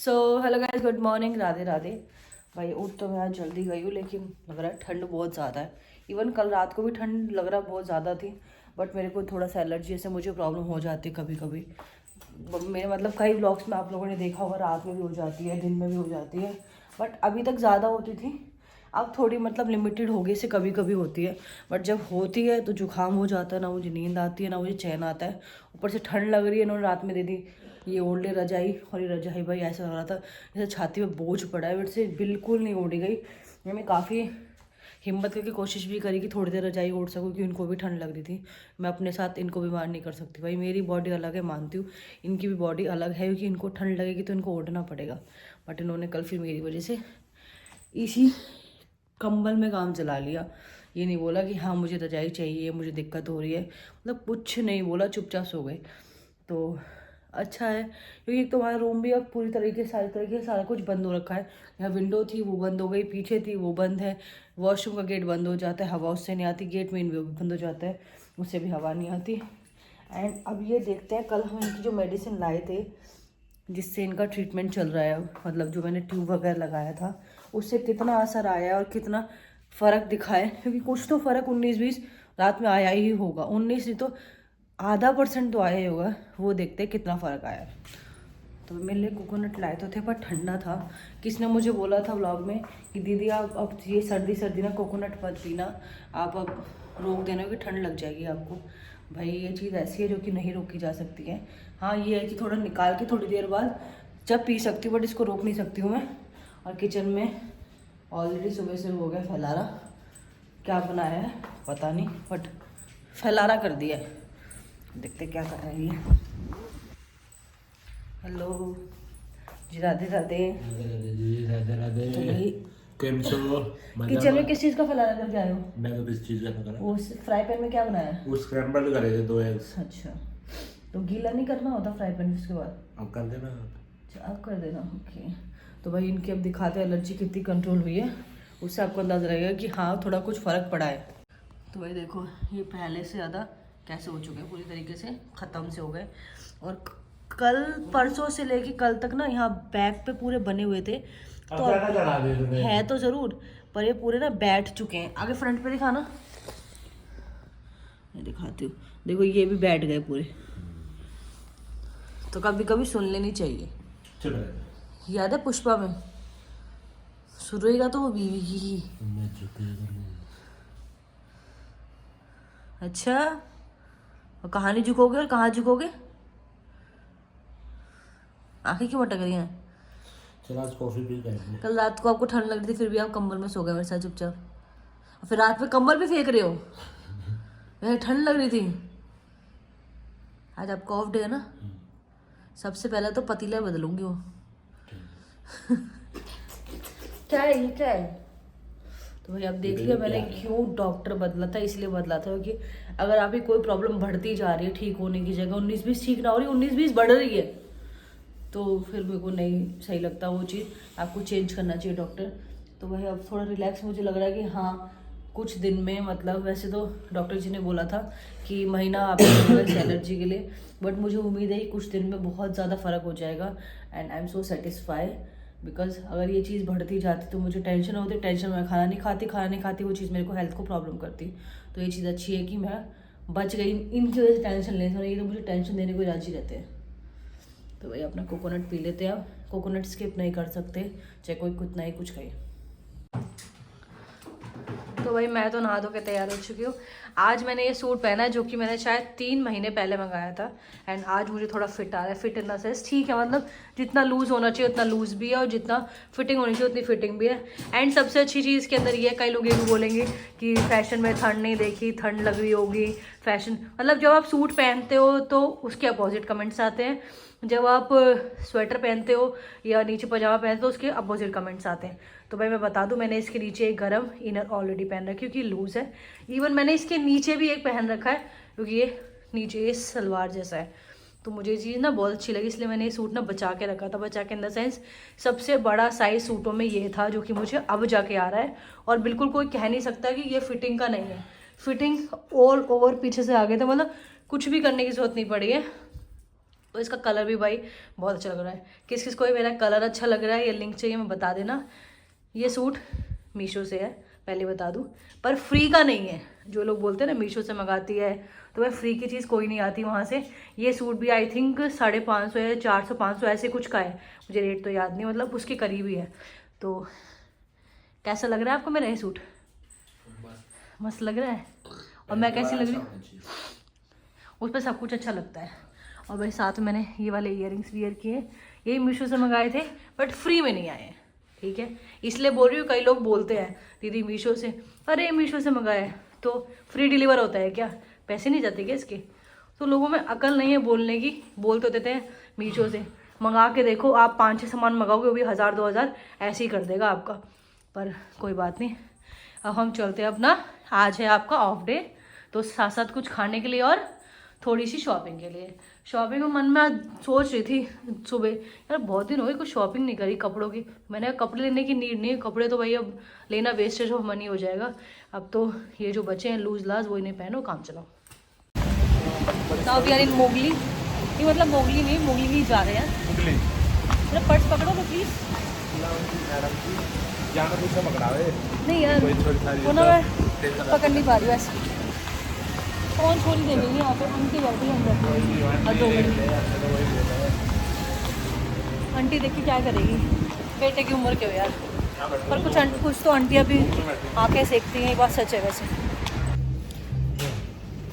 So hello guys, good morning, Radhe Radhe. भाई उठ तो मैं आज जल्दी गई हूँ, लेकिन लग रहा है ठंड बहुत ज़्यादा है। इवन कल रात को भी ठंड लग रहा बहुत ज़्यादा थी, बट मेरे को थोड़ा सा एलर्जी से मुझे प्रॉब्लम हो जाती है कभी कभी। मेरे मतलब कई व्लॉग्स में आप लोगों ने देखा होगा, रात में भी हो जाती है, दिन में भी हो जाती है, बट अभी तक ज़्यादा होती थी। अब थोड़ी मतलब लिमिटेड हो गई से कभी कभी होती है, बट जब होती है तो जुकाम हो जाता है, ना मुझे नींद आती है ना मुझे चैन आता है। ऊपर से ठंड लग रही है, इन्होंने रात में दे दी ये ओढ़ ले रजाई, और ये रजाई भाई ऐसा लग रहा था जैसे छाती में बोझ पड़ा है, मेरे से बिल्कुल नहीं ओढ़ी गई। मैं काफ़ी हिम्मत करके कोशिश भी करी कि थोड़ी देर रजाई ओढ़ सकूँ, क्योंकि इनको भी ठंड लग रही थी। मैं अपने साथ इनको बीमार नहीं कर सकती भाई, मेरी बॉडी अलग है मानती हूँ, इनकी भी बॉडी अलग है, क्योंकि इनको ठंड लगेगी तो इनको ओढ़ना पड़ेगा। बट इन्होंने कल फिर मेरी वजह से इसी कंबल में काम चला लिया। ये नहीं बोला कि हाँ मुझे रजाई चाहिए, मुझे दिक्कत हो रही है, मतलब कुछ नहीं बोला, चुपचाप सो गए। तो अच्छा है, क्योंकि एक तो हमारा रूम भी अब पूरी तरीके से सारी तरीके से सारा कुछ बंद हो रखा है। यहाँ विंडो थी वो बंद हो गई, पीछे थी वो बंद है, वॉशरूम का गेट बंद हो जाता है, हवा उससे नहीं आती, गेट मेन भी बंद हो जाता है, उससे भी हवा नहीं आती। एंड अब ये देखते हैं, कल हम इनकी जो मेडिसिन लाए थे जिससे इनका ट्रीटमेंट चल रहा है, मतलब जो मैंने ट्यूब वगैरह लगाया था, उससे कितना असर आया और कितना फ़र्क दिखा है। क्योंकि कुछ तो फ़र्क 19-20 रात में आया ही होगा, 19 नहीं तो % तो आया ही होगा। वो देखते हैं कितना फ़र्क आया। तो मेरे लिए कोकोनट लाए तो थे, पर ठंडा था। किसने मुझे बोला था व्लॉग में कि दीदी आप अब ये सर्दी ना कोकोनट मत पीना, आप अब रोक देना कि ठंड लग जाएगी आपको। भाई ये चीज़ ऐसी है जो कि नहीं रोकी जा सकती है। हाँ ये है कि थोड़ा निकाल के थोड़ी देर बाद जब पी सकती हूँ, बट इसको रोक नहीं सकती हूँ मैं। और किचन में ऑलरेडी सुबह से हो गया फैलारा, क्या बनाया है पता नहीं, बट फैलारा कर दिया है। देखते क्या कर रहे हैं ये। हेलो जी, राधे राधे। राधे राधे। तो भाई केम छो? किचन में किस चीज़ का फैलारा करके आए हो? मैं तो किस चीज का करा? वो फ्राई पैन में क्या बनाया? वो स्क्रैम्बल करे थे 2 एग्स। अच्छा, तो गीला नहीं करना होता फ्राई पैन उसके बाद? अब कर देना। अच्छा अब कर देना, ओके। तो भाई इनकी अब दिखाते हैं एलर्जी कितनी कंट्रोल हुई है, उससे आपको अंदाज़ा रहेगा कि हाँ थोड़ा कुछ फ़र्क पड़ा है। तो भाई देखो ये पहले से ज़्यादा कैसे हो चुके हैं, पूरी तरीके से ख़त्म से हो गए। और कल परसों से लेके कल तक ना यहाँ बैक पे पूरे बने हुए थे, तो है तो ज़रूर, पर ये पूरे ना बैठ चुके हैं। आगे फ्रंट पे दिखाना, मैं दिखाती हूँ। देखो ये भी बैठ गए पूरे। तो कभी कभी सुन लेनी चाहिए। याद है पुष्पा में सुरेगा तो वो बीवी की। अच्छा, और कहाँ नहीं झुकोगे और कहाँ झुकोगे? आंखें क्यों मटक रही हैं? चल आज कॉफी पी लेंगे। कल रात को आपको ठंड लग रही थी, फिर भी आप कंबल में सो गए मेरे साथ चुपचाप, और फिर रात में कंबल भी फेंक रहे हो। वह ठंड लग रही थी। आज आपका ऑफ डे है ना, सबसे पहले तो पतीला बदलूंगी वो। क्या है ये, क्या है? तो भाई अब देख लिया मैंने क्यों डॉक्टर बदला था, इसलिए बदला था क्योंकि अगर आपकी कोई प्रॉब्लम बढ़ती जा रही है ठीक होने की जगह, 19-20 ठीक ना हो रही, 19-20 बढ़ रही है, तो फिर मेरे को नहीं सही लगता वो चीज़, आपको चेंज करना चाहिए डॉक्टर। तो भाई अब थोड़ा रिलैक्स मुझे लग रहा है कि हाँ कुछ दिन में, मतलब वैसे तो डॉक्टर जी ने बोला था कि महीना आपको एलर्जी के लिए, बट मुझे उम्मीद है कि कुछ दिन में बहुत ज़्यादा फ़र्क हो जाएगा। And I am so satisfied, because अगर ये चीज़ बढ़ती जाती तो मुझे टेंशन होती, टेंशन में खाना नहीं खाती, वो चीज़ मेरे को हेल्थ को प्रॉब्लम करती। तो ये चीज़ अच्छी है कि मैं बच गई इनकी वजह से टेंशन लेने से, ये तो मुझे टेंशन देने को राजी रहते हैं। तो भाई अपना कोकोनट पी लेते हैं। आप कोकोनट स्किप नहीं कर सकते, चाहे कोई कितना ही कुछ कहे। तो भाई मैं तो नहा धो के तैयार हो चुकी हूँ। आज मैंने ये सूट पहना है जो कि मैंने शायद 3 महीने पहले मंगाया था, एंड आज मुझे थोड़ा फिट आ रहा है। फिट इन द सेंस ठीक है, मतलब जितना लूज़ होना चाहिए उतना लूज़ भी है, और जितना फिटिंग होनी चाहिए उतनी फिटिंग भी है। एंड सबसे अच्छी चीज़ के अंदर ये है, कई लोग ये भी बोलेंगे कि फैशन में ठंड नहीं देखी, ठंड लग रही होगी फैशन, मतलब जब आप सूट पहनते हो तो उसके अपोजिट कमेंट्स आते हैं, जब आप स्वेटर पहनते हो या नीचे पजामा पहनते हो उसके अपोजिट कमेंट्स आते हैं। तो भाई मैं बता दूं, मैंने इसके नीचे एक गरम इनर ऑलरेडी पहन रखा है क्योंकि लूज़ है। इवन मैंने इसके नीचे भी एक पहन रखा है क्योंकि ये नीचे ये सलवार जैसा है। तो मुझे ये चीज़ ना बहुत अच्छी लगी, इसलिए मैंने ये सूट ना बचा के रखा था। बचा के इन द सेंस सबसे बड़ा साइज़ सूटों में ये था जो कि मुझे अब जाके आ रहा है, और बिल्कुल कोई कह नहीं सकता कि ये फिटिंग का नहीं है। फिटिंग ऑल ओवर पीछे से आ गए थे, मतलब कुछ भी करने की ज़रूरत नहीं पड़ी है। तो इसका कलर भी भाई बहुत अच्छा लग रहा है। किस किस को ये मेरा कलर अच्छा लग रहा है, ये लिंक चाहिए मैं बता देना। ये सूट मीशो से है, पहले बता दूँ, पर फ्री का नहीं है। जो लोग बोलते हैं ना मीशो से मंगाती है तो वह फ्री की चीज़ कोई नहीं आती वहाँ से। ये सूट भी आई थिंक 550 या 400-500 ऐसे कुछ का है, मुझे रेट तो याद नहीं, मतलब उसके करीब ही है। तो कैसा लग रहा है आपको मेरा ये सूट? मस्त लग रहा है। और मैं कैसी लग रही हूँ? उस पर सब कुछ अच्छा लगता है। और भाई साथ में मैंने ये वाले इयररिंग्स वियर किए, यही मीशो से मंगाए थे बट फ्री में नहीं आए हैं, ठीक है। इसलिए बोल रही हूँ, कई लोग बोलते हैं दीदी मीशो से, अरे मीशो से मंगाए तो फ्री डिलीवर होता है क्या, पैसे नहीं जाते क्या इसके? तो लोगों में अकल नहीं है बोलने की, बोलते होते थे मीशो से मंगा के देखो, आप 5-6 सामान मंगाओगे वो भी 1000-2000 ऐसे ही कर देगा आपका। पर कोई बात नहीं, अब हम चलते हैं अपना, आज है आपका ऑफ डे, तो साथ साथ कुछ खाने के लिए और थोड़ी सी शॉपिंग के लिए। शॉपिंग में मन में आज सोच रही थी सुबह, यार बहुत दिन हो गए कुछ शॉपिंग नहीं करी कपड़ों की। मैंने कपड़े लेने की नीड नहीं है, कपड़े तो भाई अब लेना वेस्टेज ऑफ मनी हो जाएगा। अब तो ये जो बचे हैं लूज लाज वो इन्हें पहनो, काम चलाओ। तो अब यार इन मोगली, ये मतलब मोगली नहीं, मोगली ही जा रहे हैं। मेरा पर्स पकड़ो तो प्लीज़। नहीं यार वो ना मैं पकड़ नहीं पा रही हूँ ऐसे। कौन छोड़ देंगे यहाँ पे, आंटी बैठी है अंदर। 2 मिनट आंटी देखिए क्या करेगी, बेटे की उम्र क्यों यार। पर कुछ तो आंटियाँ भी आंखें सेकती हैं, ये बात सच है। वैसे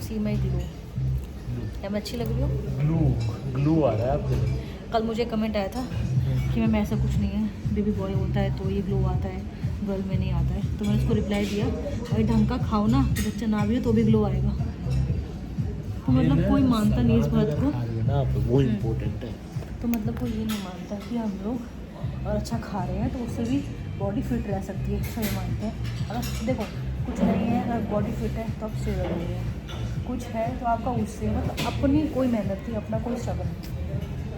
सी मैं ग्लू, क्या मैं अच्छी लग रही हूँ? ग्लू आ रहा है आपके। कल मुझे कमेंट आया था कि मैम ऐसा कुछ नहीं है, बेबी बॉय होता है तो ये ग्लो आता है, गर्ल में नहीं आता है। तो मैंने उसको रिप्लाई दिया, भाई ढंग का खाओ ना, तो बच्चा ना भी हो तो भी ग्लो आएगा। तो मतलब कोई मानता नहीं इस बात को, वो इम्पोर्टेंट है। तो मतलब कोई ये नहीं मानता कि हम लोग और अच्छा खा रहे हैं तो उससे भी बॉडी फिट रह सकती है, सही मानते हैं। अगर देखो कुछ नहीं है, अगर बॉडी फिट है तो आप सेवा रही है, कुछ है तो आपका उससे मतलब अपनी कोई मेहनत थी, अपना कोई स्ट्रगल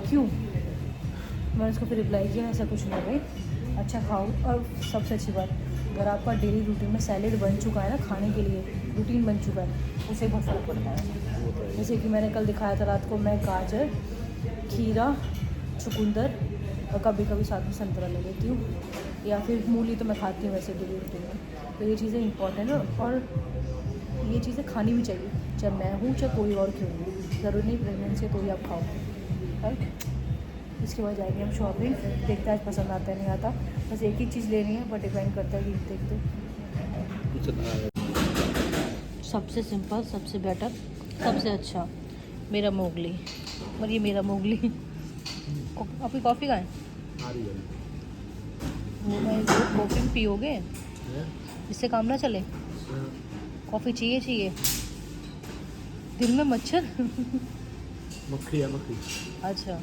क्यों। मैंने उसको फिर रिप्लाई किया, ऐसा कुछ नहीं भाई, अच्छा खाओ। और सबसे अच्छी बात, अगर आपका डेली रूटीन में सैलेड बन चुका है ना, खाने के लिए रूटीन बन चुका है, उससे बहुत फर्क पड़ता है। जैसे कि मैंने कल दिखाया था रात को, मैं गाजर, खीरा, चुकंदर और कभी कभी साथ में संतरा ले लेती हूँ, या फिर मूली तो मैं खाती हूँ वैसे डेली रूटीन में। तो ये चीज़ें इंपॉर्टेंट है और ये चीज़ें खानी भी चाहिए, चाहे मैं हूँ चाहे कोई और क्यों नहीं, ज़रूरी नहीं प्रेगनेंसी है तो ही आप खाओ, राइट। इसके बाद जाएंगे हम शॉपिंग, देखते हैं आज पसंद आता है नहीं आता। बस एक ही चीज़ लेनी है, बट डिपेंड करता है कि देखते। सबसे सिंपल, सबसे बेटर, सबसे अच्छा मेरा मोगली, और ये मेरा मोगली। आपकी कॉफ़ी का है वो, मैं कॉफ़ी में पियोगे इससे काम ना चले, कॉफ़ी चाहिए। दिल में मच्छर मक्खी है, मक्खी। अच्छा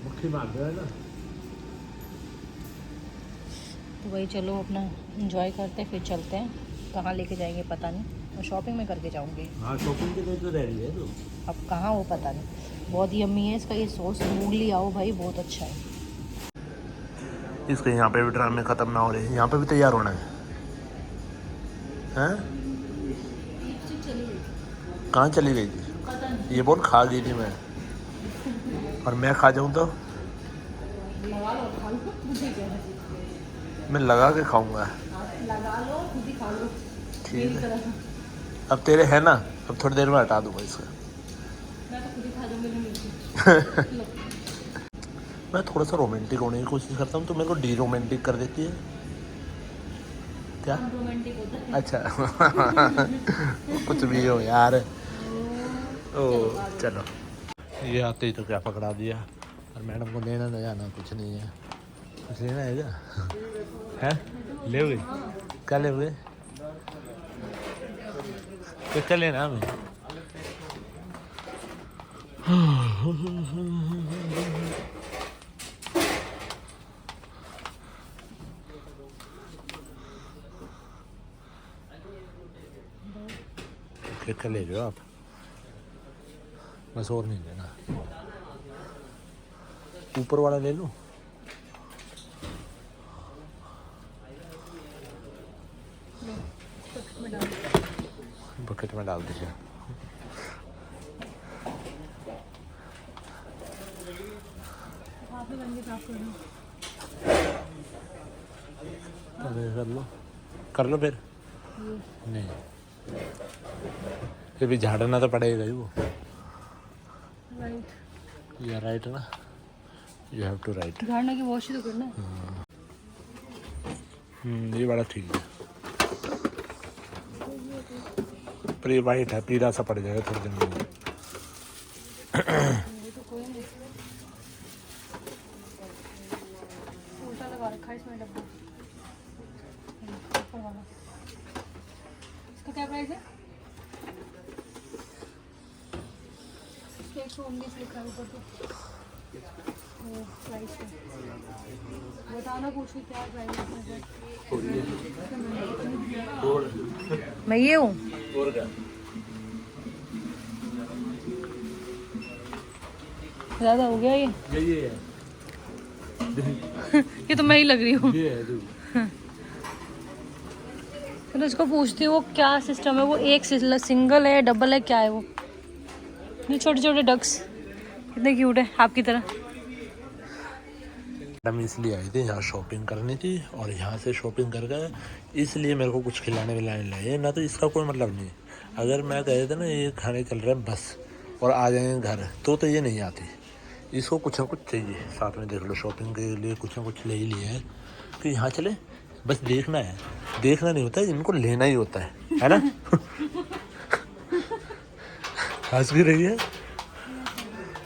मक्खी मार दे ना। तो वही चलो अपना एंजॉय करते हैं, फिर चलते हैं। कहाँ लेके जाएंगे पता नहीं, मैं शॉपिंग में करके जाऊँगी। हाँ शॉपिंग के लिए तो रेडी है तो। अब कहाँ वो पता नहीं। बहुत यम्मी है इसका ये सॉस, मोगली आओ भाई, बहुत अच्छा है। इसके यहाँ पे भी ड्रामे खत्म ना हो रहे, यहाँ पे भी तैयार होना है। हैं? कहाँ चली गई थी? ये बोल खा गई थी मैं, और मैं खा जाऊँ तो मैं लगा के खाऊंगा। लगा लो, खुद ही खा लो, ठीक है। अब तेरे है ना, अब थोड़ी देर में हटा दूंगा इसका। मैं तो खुद ही खा दूंगी। मैं थोड़ा सा रोमांटिक होने की कोशिश करता हूँ तो मेरे को डी रोमांटिक कर देती है क्या? रोमांटिक होता है। अच्छा कुछ भी हो यार। ओ चलो, ये आते ही तो क्या पकड़ा दिया, और मैडम को लेना ना जाना कुछ नहीं है। कुछ लेना है क्या? है ले क्या ले क्या लेना हमें? क्या ले रहे हो आप? बस और नहीं लेना, ऊपर वाला ले लूं? बकेट में डाल दीजिए। अरे कर लो फिर। नहीं फिर भी झाड़ना तो पड़ेगा ही वो। या राइट ना, यू हैव टू राइट। झाड़ना की वॉश ही तो करना है। ये बड़ा ठीक है, पर ये वाइट है, पीला सा पड़ जाएगा थोड़ी देर में। ये तो कोई नहीं, उल्टा लगा रखा है इसमें डब्बा ऊपर वाला। इसका क्या प्राइस है? 119 लिखा है ऊपर तो। वो प्राइस है, बताना पूछ के क्या प्राइस है। मैं ये हूँ। और क्या ज़्यादा हो गया ये। ये है ये तो मैं ही लग रही हूँ। ये है जो तो उसको पूछती हूँ वो क्या सिस्टम है, वो एक सिंगल है, डबल है, क्या है वो। ये छोटे छोटे डक्स कितने क्यूट है, आपकी तरह। मैडम इसलिए आई थी यहाँ शॉपिंग करनी थी, और यहाँ से शॉपिंग करके इसलिए मेरे को कुछ खिलाने विलाने लाए, ना तो इसका कोई मतलब नहीं। अगर मैं कहे थे ना ये खाने चल रहे हैं बस और आ जाएंगे घर, तो ये नहीं आती। इसको कुछ ना कुछ चाहिए साथ में। देख लो शॉपिंग के लिए कुछ ना कुछ ले ही लिया है कि यहाँ चले, बस देखना है। देखना नहीं होता है, इनको लेना ही होता है ना। हंस भी रही है,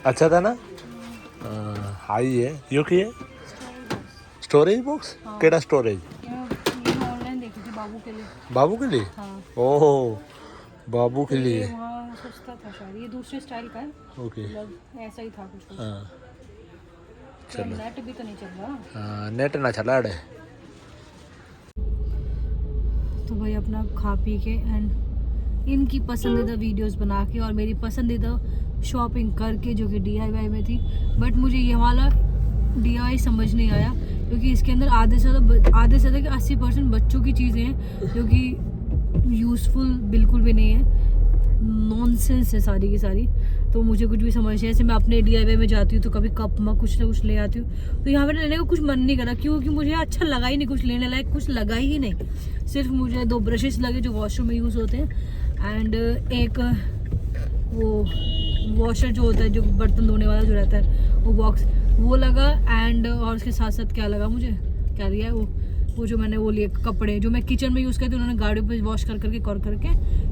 अच्छा था ना। आई है यो की है स्टोरेज बॉक्स। केड़ा स्टोरेज? ऑनलाइन देखी थी बाबू के लिए। बाबू के लिए? हाँ। ओह बाबू के लिए। वहाँ सस्ता था शायद, ये दूसरे स्टाइल का है। ओके मतलब ऐसा ही था कुछ। हाँ चलो, नेट भी तो नहीं चल रहा। हाँ नेट ना चला है। तो भाई अपना खा पी के एंड इनकी पसंदीदा वीडियोस बना के और मेरी पसंदीदा शॉपिंग करके, जो कि DIY में थी। बट मुझे ये वाला DIY समझ नहीं आया, क्योंकि इसके अंदर आधे से ज़्यादा 80% बच्चों की चीज़ें हैं, जो कि यूज़फुल बिल्कुल भी नहीं है, नॉनसेंस है सारी की सारी। तो मुझे कुछ भी समझ नहीं है। जैसे मैं अपने DIY में जाती हूँ तो कभी कप में कुछ ना कुछ ले आती हूँ, तो यहाँ पे लेने का कुछ मन नहीं करा, क्योंकि मुझे अच्छा लगा ही नहीं, कुछ लेने लायक कुछ लगा ही नहीं। सिर्फ मुझे 2 ब्रशेस लगे जो वॉशरूम में यूज़ होते हैं, एंड एक वो वॉशर जो होता है, जो बर्तन धोने वाला जो रहता है, वो बॉक्स वो लगा। एंड और उसके साथ साथ क्या लगा, मुझे क्या दिया है वो जो मैंने वो लिए कपड़े जो मैं किचन में यूज़ करती हूँ, उन्होंने गाड़ियों पे वॉश कर करके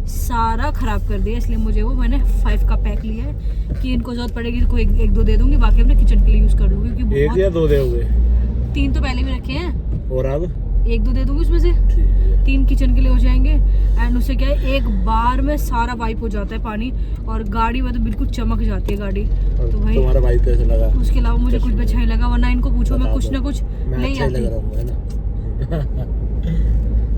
सारा ख़राब कर दिया। इसलिए मुझे वो मैंने 5 का पैक लिया है कि इनको ज़रूरत पड़ेगी तो 1-2 दे दूँगी, बाकी अपने किचन के लिए यूज़ कर दूँगी। क्योंकि 1 या 2 दोगे? 3 तो पहले भी रखे हैं, और अब 1-2 दे दूँगी उसमें से। 3 किचन के लिए हो जाएंगे। एंड उससे क्या है, एक बार में सारा वाइप हो जाता है पानी, और गाड़ी में तो बिल्कुल चमक जाती है गाड़ी। तो भाई तुम्हारा वाइप कैसे लगा? उसके अलावा मुझे कुछ भी अच्छा नहीं लगा, वरना इनको पूछो मैं कुछ ना कुछ ले ही आती हूँ।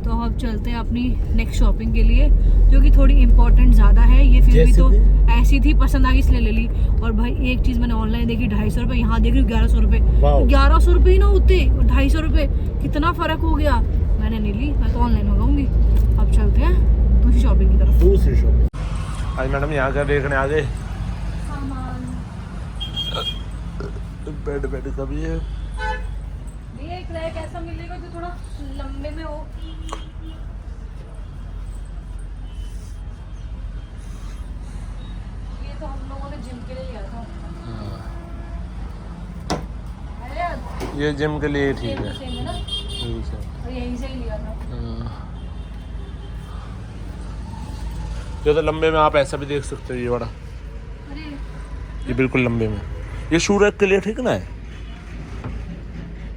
तो अब चलते हैं अपनी नेक्स्ट शॉपिंग के लिए, जो कि थोड़ी इम्पोर्टेंट ज़्यादा है। ये फिर भी तो ऐसी थी, पसंद आ गई इसलिए ले ली। और भाई एक चीज़ मैंने ऑनलाइन देखी 250 रुपये, यहाँ देख रही हूँ 1100 रुपये। 1100 रुपये ही ना होते, 250 रुपये, कितना फ़र्क हो गया। मैंने नहीं ली, मैं तो ऑनलाइन मंगाऊंगी। अब चलते हैं दूसरी शॉपिंग की तरफ। दूसरी शॉपिंग। आज मैडम यहाँ का देखने आ गए। बेड का भी है। ये एक रैक ऐसा मिलेगा जो थोड़ा लंबे में हो। ये तो हम लोगों ने जिम के लिए लिया था। ये जिम के लिए ठीक है। सेम है ना, और यहीं से ही लिया था। ये तो लंबे में आप ऐसा भी देख सकते हो, ये बड़ा, ये बिल्कुल लंबे में। ये शू रैक के लिए ठीक ना है,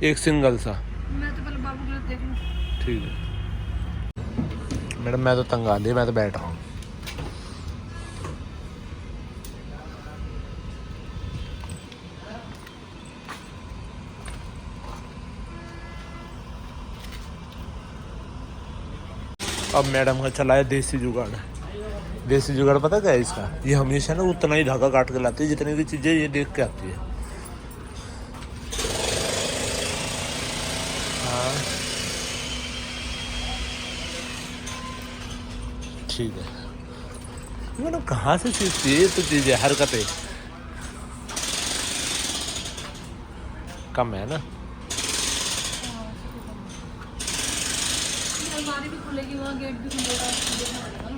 एक सिंगल सा। मैं तो पहले बाबू के लिए देख लूं। ठीक है मैडम, मैं तो तंग आ गई, मैं तो बैठ रहा हूँ। अब मैडम का चला है देसी जुगाड़। देसी जुगाड़ पता क्या है इसका? ये हमेशा ना उतना ही धागा काट के लाती है जितनी भी चीज़ें ये देख के आती है। हाँ ठीक है। मैडम कहाँ से सीखती है ये तो चीज़ें, हरकतें। कम है ना। अलमारी भी खुलेगी, वहाँ गेट भी खुलेगा, देखना पड़ेगा ना।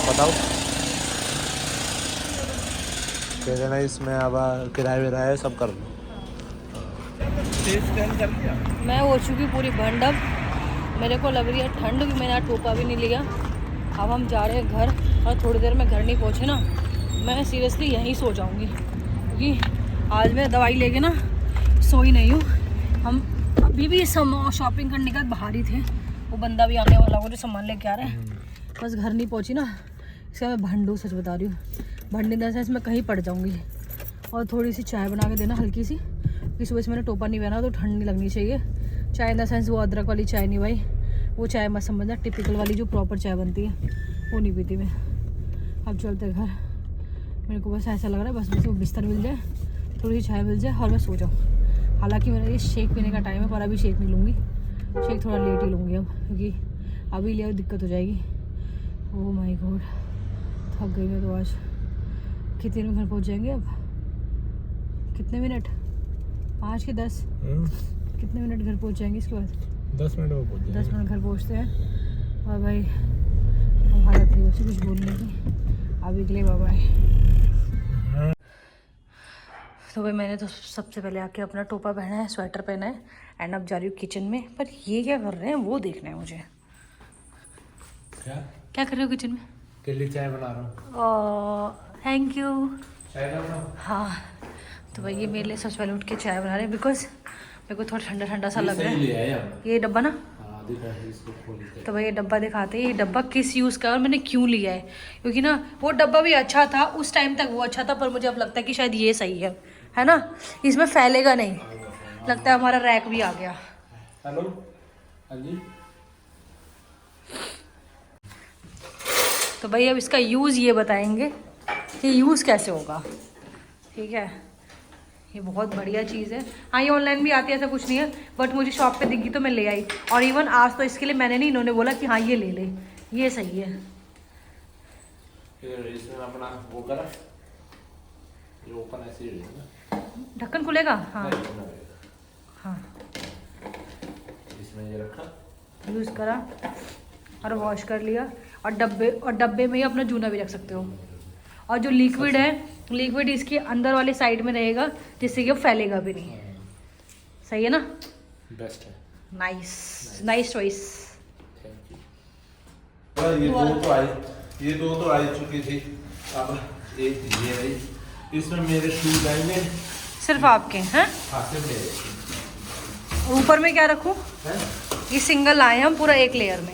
बताओ कह देना इसमें अब किराया विराया सब कर लो। मैं हो चुकी पूरी भंड अब, मेरे को लग रही है ठंड भी, मैंने टोपा भी नहीं लिया। अब हम जा रहे हैं घर, और थोड़ी देर में घर नहीं पहुँचे ना मैं सीरियसली यहीं सो जाऊँगी, क्योंकि आज मैं दवाई लेके ना सोई नहीं हूँ। हम अभी भी शॉपिंग करने का बाहर ही थे, वो बंदा भी आने वाला, वो जो सामान लेके आ रहा है, बस घर नहीं पहुँची ना, इसका मैं भंडू सच बता रही हूँ। भंडी दर से मैं कहीं पड़ जाऊँगी। और थोड़ी सी चाय बना के देना हल्की सी, क्योंकि सुबह से मैंने टोपा नहीं पहना तो ठंड नहीं लगनी चाहिए। चाय इन द सेंस वो अदरक वाली चाय नहीं भाई, वो चाय मत समझना, टिपिकल वाली जो प्रॉपर चाय बनती है वो नहीं पीती मैं। अब चलते घर, मेरे को बस ऐसा लग रहा है बस वो बिस्तर मिल जाए, थोड़ी सी चाय मिल जाए और मैं सो जाऊँ। हालांकि मेरा ये शेक पीने का टाइम है, पर अभी शेक नहीं लूँगी, शेक थोड़ा लेट ही लूँगी अब, क्योंकि अभी ले दिक्कत हो जाएगी। ओह माय गॉड, थक गई मैं तो आज। कितने में घर पहुँच जाएंगे अब? कितने मिनट? 5 के 10? कितने मिनट घर पहुँच जाएंगे इसके बाद? 10 मिनट में पहुँच जाएंगे। 10 मिनट घर पहुँचते हैं। और भाई हालत नहीं बची कुछ बोलने की, अभी के लिए बाय बाय। तो भाई मैंने तो सबसे पहले आके अपना टोपा पहना है, स्वेटर पहना है, एंड अब जा रही हूँ किचन में। पर ये क्या कर रहे हैं वो देखना है मुझे। क्या कर रहे हो किचन में? तेरे लिए चाय बना रहा हूँ। Thank you. चाय बना। हाँ तो भाई ये मेरे लिए सबसे पहले उठ के चाय बना रहे हैं, बिकॉज मेरे को थोड़ा ठंडा ठंडा सा लग रहा है। ये डब्बा ना, तो भाई ये डब्बा दिखाते हैं, ये डब्बा किस यूज़ का और मैंने क्यों लिया है। क्योंकि ना वो डब्बा भी अच्छा था उस टाइम तक, वो अच्छा था, पर मुझे अब लगता है कि शायद ये सही है ना, इसमें फैलेगा नहीं। लगता है हमारा रैक भी आ गया। हेलो हाँ जी। तो भाई अब इसका यूज़ ये बताएंगे कि यूज़ कैसे होगा, ठीक है। ये बहुत बढ़िया चीज़ है। हाँ ये ऑनलाइन भी आती है, ऐसा कुछ नहीं है, बट मुझे शॉप पे दिखी तो मैं ले आई। और इवन आज तो इसके लिए मैंने नहीं, इन्होंने बोला कि हाँ ये ले ले, ये सही है। इसमें अपना वो करा, ये ओपन ऐसे ही है ना, ढक्कन खुलेगा। हाँ हाँ इसमें ये रखा, यूज़ करा और वॉश कर लिया। और डब्बे में ही अपना जूना भी रख सकते हो। और जो लिक्विड है, लिक्विड इसके अंदर वाले साइड में रहेगा, जिससे कि वो फैलेगा भी नहीं। सही है ना? बेस्ट है। Nice choice. ये दो तो आई चुकी थी, अब एक ये रही। इसमें मेरे शूज आएंगे सिर्फ आपके हैं? हाँ सिर्फ मेरे। और ऊपर में क्या रखूं? ये सिंगल आए हम पूरा एक लेयर में।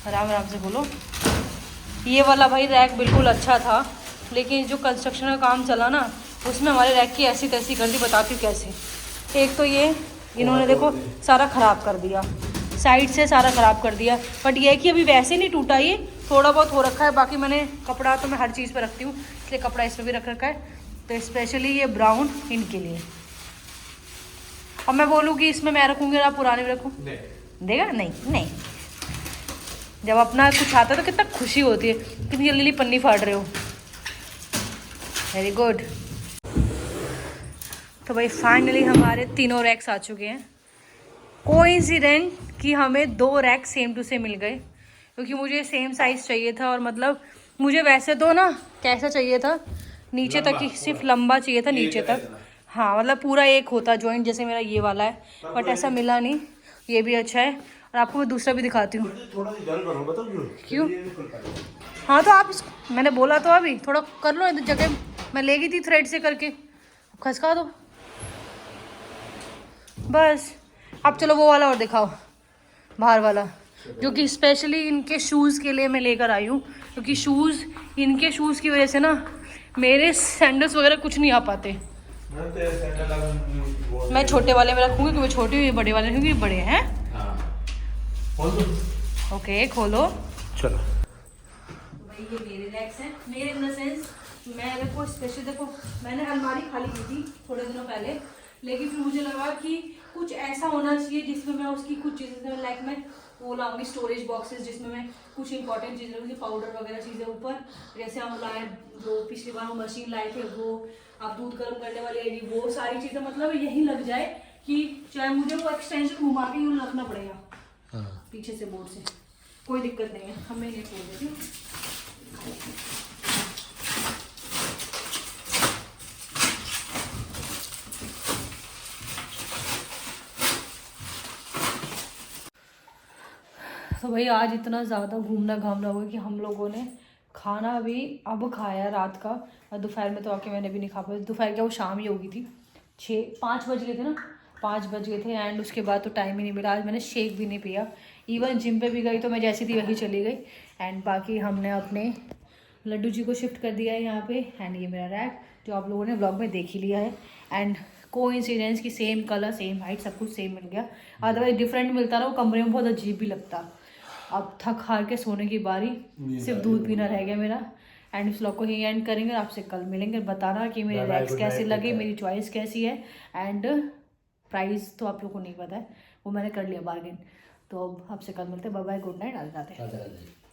आराम आराम से बोलो। ये वाला भाई रैक बिल्कुल अच्छा था, लेकिन जो कंस्ट्रक्शन का काम चला ना, उसमें हमारे रैक की ऐसी तैसी कर दी। बताती हूँ कैसे। एक तो ये इन्होंने देखो सारा ख़राब कर दिया, साइड से सारा ख़राब कर दिया। बट ये है कि अभी वैसे नहीं टूटा, ये थोड़ा बहुत हो रखा है। बाकी मैंने कपड़ा तो मैं हर चीज़ पे रखती हूँ, इसलिए कपड़ा इसमें भी रख रखा है। तो स्पेशली ये ब्राउन इनके लिए। और मैं बोलूँ कि इसमें मैं रखूँगी और आप पुराने में रखूँ, देगा? नहीं। जब अपना कुछ आता है तो कितना खुशी होती है। कितनी जल्दी पन्नी फाड़ रहे हो, वेरी गुड। तो भाई फाइनली हमारे तीनों रैक्स आ चुके हैं। कोइंसिडेंट कि हमें 2 रैक सेम टू सेम मिल गए, क्योंकि मुझे सेम साइज़ चाहिए था। और मतलब मुझे वैसे तो ना कैसा चाहिए था, नीचे तक ही सिर्फ लंबा चाहिए था, नीचे तक। हाँ मतलब पूरा एक होता जॉइंट, जैसे मेरा ये वाला है, बट ऐसा मिला नहीं। ये भी अच्छा है। और आपको मैं दूसरा भी दिखाती हूँ। क्यों? हाँ तो आप मैंने बोला तो अभी थोड़ा कर लो, इधर जगह मैं ले गई थी थ्रेड से करके, खसका दो बस। अब चलो वो वाला और दिखाओ, बाहर वाला, जो कि स्पेशली इनके शूज़ के लिए मैं लेकर आई हूँ। क्योंकि शूज़, इनके शूज़ की वजह से ना मेरे सैंडल्स वगैरह कुछ नहीं आ पाते। मैं छोटे वाले में रखूँगी क्योंकि मैं छोटी हूँ, ये बड़े वाले क्योंकि बड़े हैं। ओके खोलो। चलो भाई ये मेरे रैक्स हैं, मेरे इन द सेंस मैंने को स्पेशल देखो, मैंने अलमारी खाली की थी थोड़े दिनों पहले, लेकिन फिर मुझे लगा कि कुछ ऐसा होना चाहिए जिसमें मैं उसकी कुछ चीज़ें लाइक मैं वो लाऊंगी स्टोरेज बॉक्सेस जिसमें मैं कुछ इंपॉर्टेंट चीज़ें रखूंगी, पाउडर वगैरह चीज़ें ऊपर। जैसे हम लाए जो पिछली बार हम मशीन लाए थे वो, आप दूध गर्म करने वाली एडी, वो सारी चीज़ें मतलब यही लग जाए कि चाहे मुझे वो एक्सटेंशन घुमा के यूँ रखना पड़ेगा पीछे से बोर्ड से, कोई दिक्कत नहीं है। हमें नहीं खोल देती हूँ। तो भाई आज इतना ज़्यादा घूमना घामना हुआ कि हम लोगों ने खाना भी अब खाया रात का, और दोपहर में तो आके मैंने भी नहीं खा पाया। दोपहर क्या वो शाम ही होगी थी, 5 बज गए थे ना, 5 बज गए थे। एंड उसके बाद तो टाइम ही नहीं मिला। आज मैंने शेक भी नहीं पिया। इवन जिम पे भी गई तो मैं जैसी थी वही चली गई। एंड बाकी हमने अपने लड्डू जी को शिफ्ट कर दिया है यहाँ पे। एंड ये मेरा रैक जो आप लोगों ने ब्लॉग में देख ही लिया है। एंड कोइंसिडेंस की सेम कलर सेम हाइट सब कुछ सेम मिल गया। अदरवाइज डिफरेंट मिलता ना वो कमरे में बहुत अजीब भी लगता। अब थक हार के सोने की बारी, सिर्फ दूध पीना रह गया मेरा। एंड इस व्लॉग को ही एंड करेंगे। आपसे कल मिलेंगे, बताना कि मेरे रैक्स कैसे लगे, मेरी चॉइस कैसी है। एंड प्राइस तो आप लोगों को नहीं पता है, वो मैंने कर लिया बार्गेन। तो अब आपसे कल मिलते हैं। Bye bye, good night, Radhe Radhe.